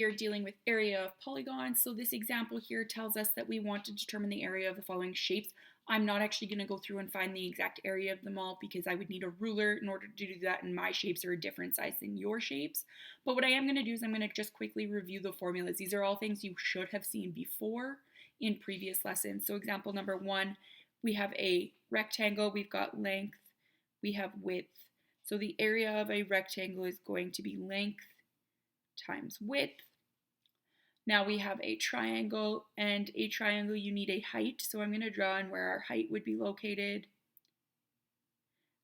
are dealing with area of polygons. So this example here tells us that we want to determine the area of the following shapes. I'm not actually going to go through and find the exact area of them all because I would need a ruler in order to do that, and my shapes are a different size than your shapes. But what I am going to do is I'm going to just quickly review the formulas. These are all things you should have seen before in previous lessons. So example number 1, we have a rectangle, we've got length, we have width. So the area of a rectangle is going to be length times width. Now we have a triangle, and a triangle you need a height, so I'm going to draw in where our height would be located,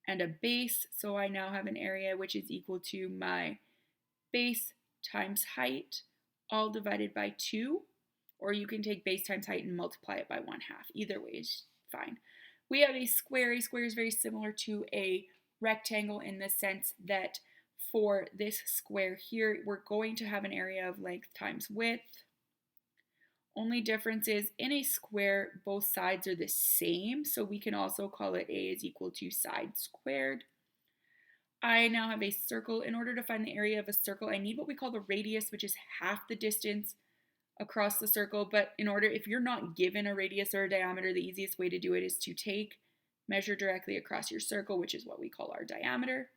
and a base, so I now have an area which is equal to my base times height, all divided by 2, or you can take base times height and multiply it by 1/2. Either way is fine. We have a square. A square is very similar to a rectangle in the sense that for this square here, we're going to have an area of length times width. Only difference is in a square, both sides are the same, so we can also call it A is equal to side squared. I now have a circle. In order to find the area of a circle, I need what we call the radius, which is half the distance across the circle. But if you're not given a radius or a diameter, the easiest way to do it is to measure directly across your circle, which is what we call our diameter.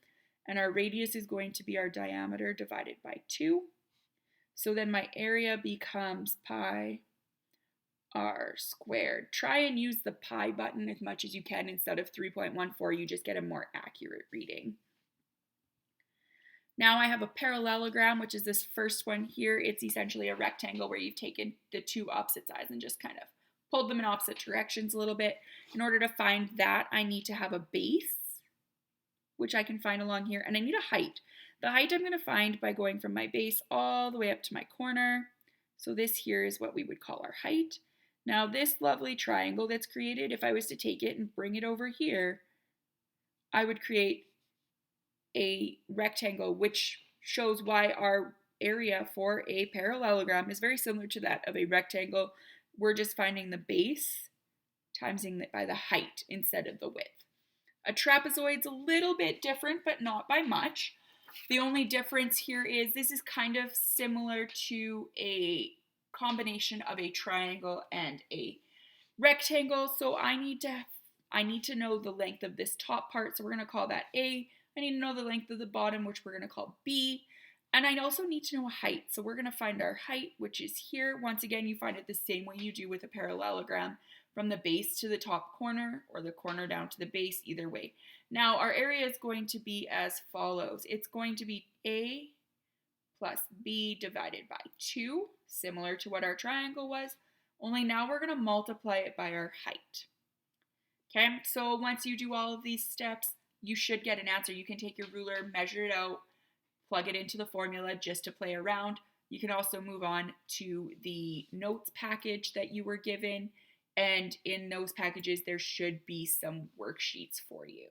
And our radius is going to be our diameter divided by 2. So then my area becomes pi r squared. Try and use the pi button as much as you can instead of 3.14. You just get a more accurate reading. Now I have a parallelogram, which is this first one here. It's essentially a rectangle where you've taken the two opposite sides and just kind of pulled them in opposite directions a little bit. In order to find that, I need to have a base, which I can find along here, and I need a height. The height I'm going to find by going from my base all the way up to my corner. So this here is what we would call our height. Now this lovely triangle that's created, if I was to take it and bring it over here, I would create a rectangle, which shows why our area for a parallelogram is very similar to that of a rectangle. We're just finding the base timesing it by the height instead of the width. A trapezoid's a little bit different, but not by much. The only difference here is this is kind of similar to a combination of a triangle and a rectangle. So I need to know the length of this top part, so we're going to call that A. I need to know the length of the bottom, which we're going to call B. And I also need to know a height. So we're going to find our height, which is here. Once again, you find it the same way you do with a parallelogram, from the base to the top corner or the corner down to the base, either way. Now our area is going to be as follows. It's going to be A plus B divided by 2, similar to what our triangle was, only now we're going to multiply it by our height. Okay, so once you do all of these steps, you should get an answer. You can take your ruler, measure it out, plug it into the formula just to play around. You can also move on to the notes package that you were given, and in those packages there should be some worksheets for you.